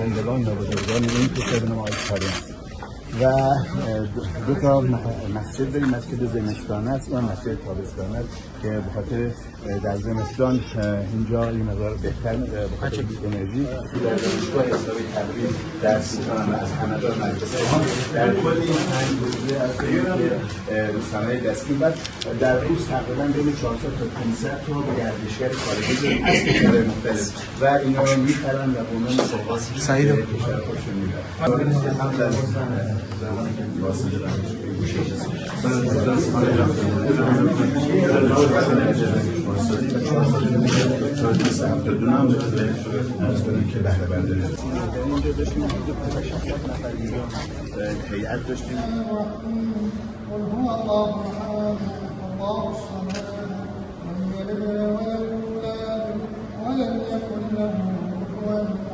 فرزندگان و بزرگان این کشور نمایش کردیم و دو تا مسجد داریم، مسجد زمستان است و مسجد تابستان است که به خاطر در زمستان اینجا این مقدار بهتر به خاطر انرژی در دانشگاه اسلامی تبریز درس می‌کنم از کانادا مدرسه در کل این 5 روزه از که روزنامه دستی بعد در روز تقریبا بین 400 تا 500 تا گردشگر خارجی از کشورهای مختلف و اینا رو می‌خرن و به عنوان سعید کشور خودشون می‌برن. هیئت داشتیم. قل هو الله احد الله الصمد لم يلد ولم يولد ولم يكن له كفوا